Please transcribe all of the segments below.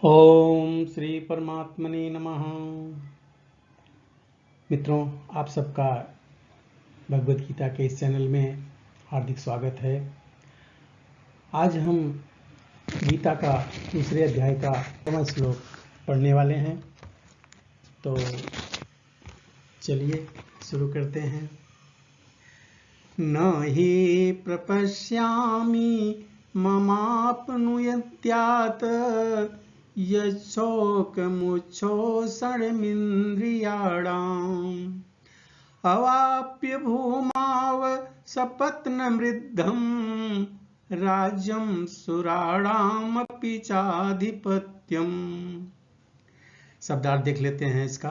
ओम श्री परमात्मने नमः। मित्रों, आप सबका भगवद गीता के इस चैनल में हार्दिक स्वागत है। आज हम गीता का दूसरे अध्याय का 5वां श्लोक पढ़ने वाले हैं। तो चलिए शुरू करते हैं। न हि प्रपश्यामि ममाप्नुयत्यात् यच्छोकमुच्छोषणमिन्द्रियाणाम् अवाप्य भूमाव सपत्नमृद्धं राज्यं सुराणामपि चाधिपत्यम्। शब्दार्थ देख लेते हैं इसका।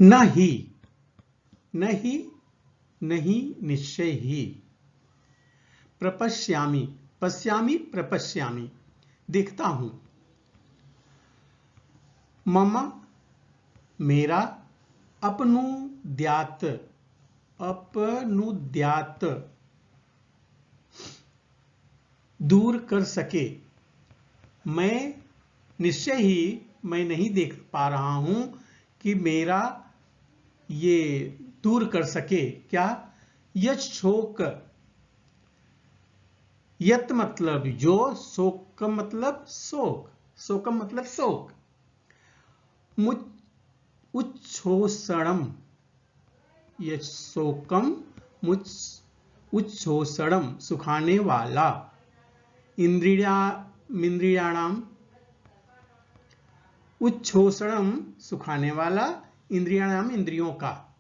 न ही, नहीं, नहीं निश्चय ही, प्रपश्यामि, पश्यामि प्रपश्यामि, देखता हूं, मम मेरा, अपनुद्यात, अपनुद्यात दूर कर सके, मैं निश्चय ही मैं नहीं देख पा रहा हूं कि मेरा ये दूर कर सके क्या। यश शोक, यत मतलब जो, शोक मतलब शोक, शोकम मतलब शोक, मुझ उच्छोषणम, यह शोकम मुझ उच्छोषणम सुखाने वाला, इंद्रियाणाम, उच्छोषणम सुखाने वाला, इंद्रियाणाम इंद्रियों का,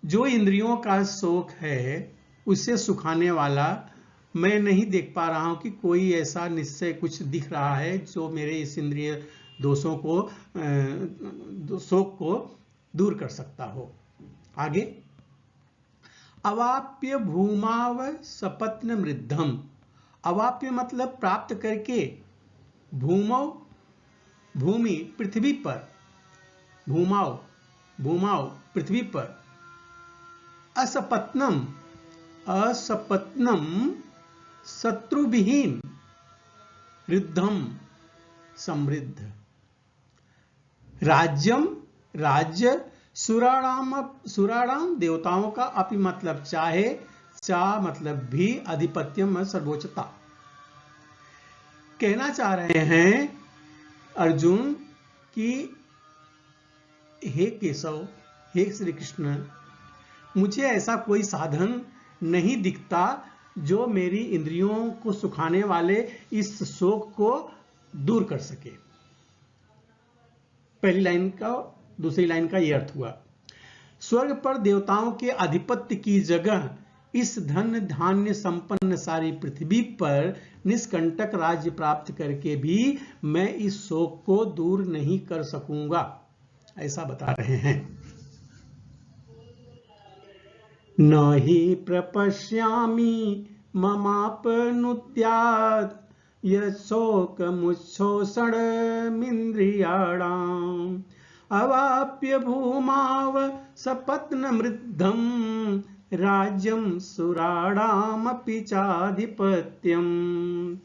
जो इंद्रियों का शोक है उसे सुखाने वाला मैं नहीं देख पा रहा हूं कि कोई ऐसा निश्चय कुछ दिख रहा है जो मेरे इस इंद्रिय दोषों को, शोक को दूर कर सकता हो। आगे, अवाप्य भूमाव सपत्न मृद्धम, अवाप्य मतलब प्राप्त करके, भूमौ भूमि पृथ्वी पर, भूमाव भूमाव पृथ्वी पर, असपत्नम, असपत्नम शत्रुविहीन, वृद्धम समृद्ध, राज्यम राज्य, सुराणाम देवताओं का, अपि मतलब चाहे, चा मतलब भी, अधिपत्यम सर्वोच्चता। कहना चाह रहे हैं अर्जुन कि हे केशव, हे श्री कृष्ण, मुझे ऐसा कोई साधन नहीं दिखता जो मेरी इंद्रियों को सुखाने वाले इस शोक को दूर कर सके। पहली लाइन का दूसरी लाइन का यह अर्थ हुआ। स्वर्ग पर देवताओं के आधिपत्य की जगह इस धन धान्य संपन्न सारी पृथ्वी पर निष्कंटक राज्य प्राप्त करके भी मैं इस शोक को दूर नहीं कर सकूंगा, ऐसा बता रहे हैं। न हि प्रपश्यामि ममापनुद्यात् यशोकमुच्छोषणमिन्द्रियाणाम् अवाप्य भूमाव सपत्नमृद्धं राज्यं सुराणामपि चाधिपत्यम्।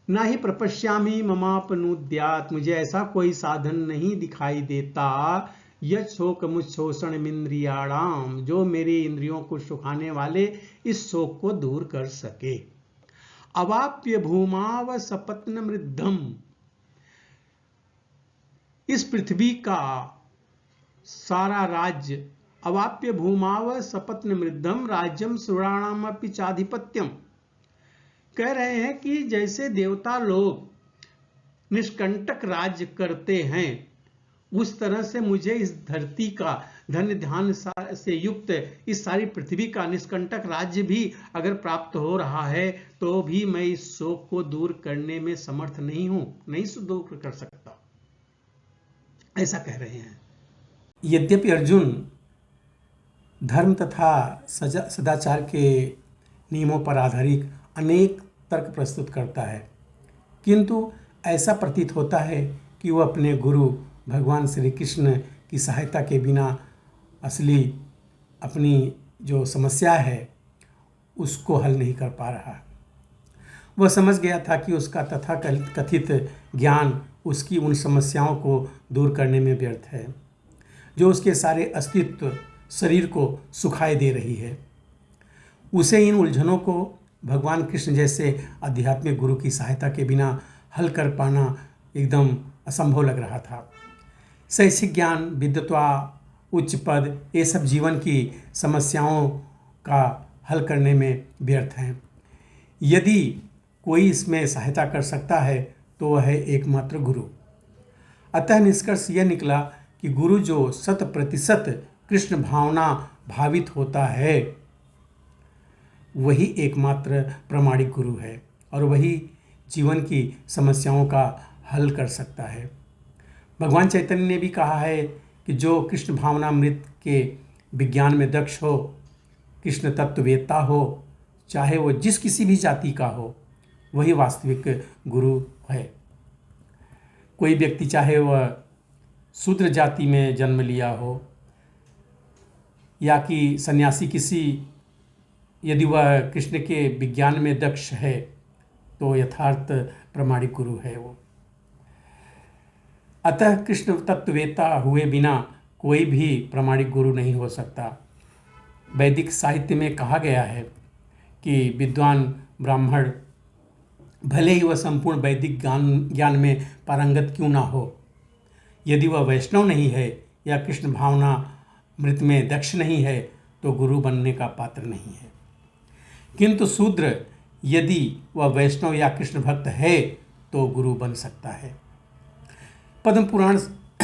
न ही प्रपश्यामि ममापनुद्यात्, मुझे ऐसा कोई साधन नहीं दिखाई देता, यशोकमुच्छोषणमिन्द्रियाणाम, जो मेरी इंद्रियों को सुखाने वाले इस शोक को दूर कर सके। अवाप्य भूमाव सपत्नमृद्धम, इस पृथ्वी का सारा राज्य, अवाप्य भूमाव सपत्नमृद्धम राज्यम सुराणामपि चाधिपत्यम, कह रहे हैं कि जैसे देवता लोग निष्कंटक राज्य करते हैं उस तरह से मुझे इस धरती का धन्य ध्यान से युक्त इस सारी पृथ्वी का निष्कंटक राज्य भी अगर प्राप्त हो रहा है तो भी मैं इस शोक को दूर करने में समर्थ नहीं हूं, नहीं दूर कर सकता, ऐसा कह रहे हैं। यद्यपि अर्जुन धर्म तथा सदाचार के नियमों पर आधारित अनेक तर्क प्रस्तुत करता है, किंतु ऐसा प्रतीत होता है कि वह अपने गुरु भगवान श्री कृष्ण की सहायता के बिना असली अपनी जो समस्या है उसको हल नहीं कर पा रहा। वह समझ गया था कि उसका तथाकथित ज्ञान उसकी उन समस्याओं को दूर करने में व्यर्थ है जो उसके सारे अस्तित्व शरीर को सुखाए दे रही है। उसे इन उलझनों को भगवान कृष्ण जैसे आध्यात्मिक गुरु की सहायता के बिना हल कर पाना एकदम असंभव लग रहा था। शैक्षिक ज्ञान, विद्वत्ता, उच्च पद, ये सब जीवन की समस्याओं का हल करने में व्यर्थ हैं। यदि कोई इसमें सहायता कर सकता है तो वह है एकमात्र गुरु। अतः निष्कर्ष यह निकला कि गुरु जो 100% कृष्ण भावना भावित होता है वही एकमात्र प्रामाणिक गुरु है और वही जीवन की समस्याओं का हल कर सकता है। भगवान चैतन्य ने भी कहा है कि जो कृष्ण भावनामृत के विज्ञान में दक्ष हो, कृष्ण तत्ववेत्ता हो, चाहे वो जिस किसी भी जाति का हो, वही वास्तविक गुरु है। कोई व्यक्ति चाहे वह शूद्र जाति में जन्म लिया हो या कि सन्यासी किसी, यदि वह कृष्ण के विज्ञान में दक्ष है तो यथार्थ प्रामाणिक गुरु है वो। अतः कृष्ण तत्ववेत्ता हुए बिना कोई भी प्रामाणिक गुरु नहीं हो सकता। वैदिक साहित्य में कहा गया है कि विद्वान ब्राह्मण भले ही वह संपूर्ण वैदिक ज्ञान में पारंगत क्यों ना हो, यदि वह वैष्णव नहीं है या कृष्ण भावना मृत में दक्ष नहीं है तो गुरु बनने का पात्र नहीं है। किंतु शूद्र यदि वह वैष्णव या कृष्ण भक्त है तो गुरु बन सकता है। पद्म पुराण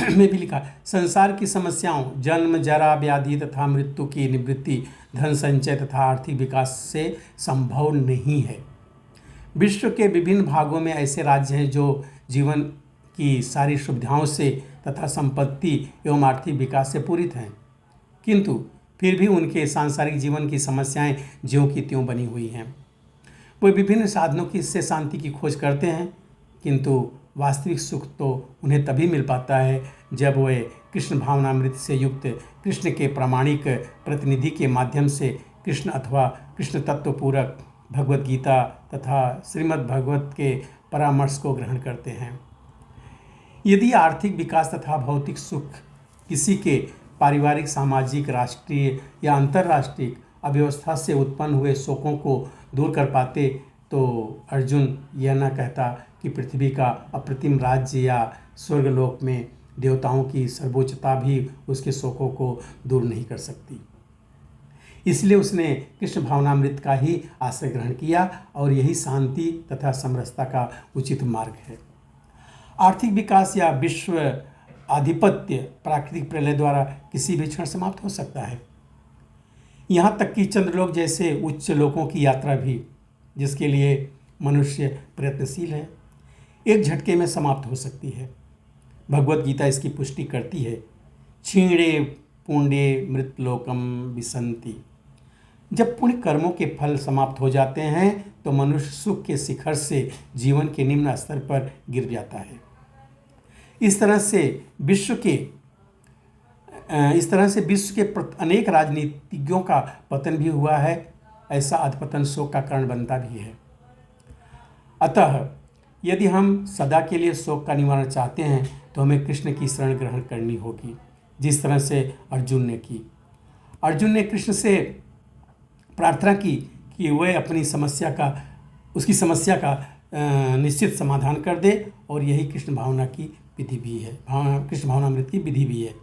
में भी लिखा, संसार की समस्याओं जन्म, जरा, व्याधि तथा मृत्यु की निवृत्ति धन संचय तथा आर्थिक विकास से संभव नहीं है। विश्व के विभिन्न भागों में ऐसे राज्य हैं जो जीवन की सारी सुविधाओं से तथा संपत्ति एवं आर्थिक विकास से पूरित हैं, किंतु फिर भी उनके सांसारिक जीवन की समस्याएं ज्यों की त्यों बनी हुई हैं। वे विभिन्न साधनों की से शांति की खोज करते हैं, किंतु वास्तविक सुख तो उन्हें तभी मिल पाता है जब वे कृष्ण भावनामृत से युक्त कृष्ण के प्रामाणिक प्रतिनिधि के माध्यम से कृष्ण अथवा कृष्ण तत्व पूरक भगवत गीता तथा श्रीमद् भागवत के परामर्श को ग्रहण करते हैं। यदि आर्थिक विकास तथा भौतिक सुख किसी के पारिवारिक, सामाजिक, राष्ट्रीय या अंतर्राष्ट्रीय अव्यवस्था से उत्पन्न हुए शोकों को दूर कर पाते तो अर्जुन यह न कहता कि पृथ्वी का अप्रतिम राज्य या स्वर्गलोक में देवताओं की सर्वोच्चता भी उसके शोकों को दूर नहीं कर सकती। इसलिए उसने कृष्ण भावनामृत का ही आश्रय ग्रहण किया और यही शांति तथा समरसता का उचित मार्ग है। आर्थिक विकास या विश्व आधिपत्य प्राकृतिक प्रलय द्वारा किसी भी क्षण समाप्त हो सकता है। यहाँ तक कि चंद्रलोक जैसे उच्च लोकों की यात्रा भी, जिसके लिए मनुष्य प्रयत्नशील है, एक झटके में समाप्त हो सकती है। भगवत गीता इसकी पुष्टि करती है, क्षीणे पुण्ये मृतलोकम विसंति। जब पुण्य कर्मों के फल समाप्त हो जाते हैं तो मनुष्य सुख के शिखर से जीवन के निम्न स्तर पर गिर जाता है। इस तरह से विश्व के अनेक राजनीतिज्ञों का पतन भी हुआ है। ऐसा अधपतन शोक का कारण बनता भी है। अतः यदि हम सदा के लिए शोक का निवारण चाहते हैं तो हमें कृष्ण की शरण ग्रहण करनी होगी, जिस तरह से अर्जुन ने की। अर्जुन ने कृष्ण से प्रार्थना की कि वह उसकी समस्या का निश्चित समाधान कर दे, और यही कृष्ण भावना की विधि भी है, कृष्ण भावनामृत की विधि भी है।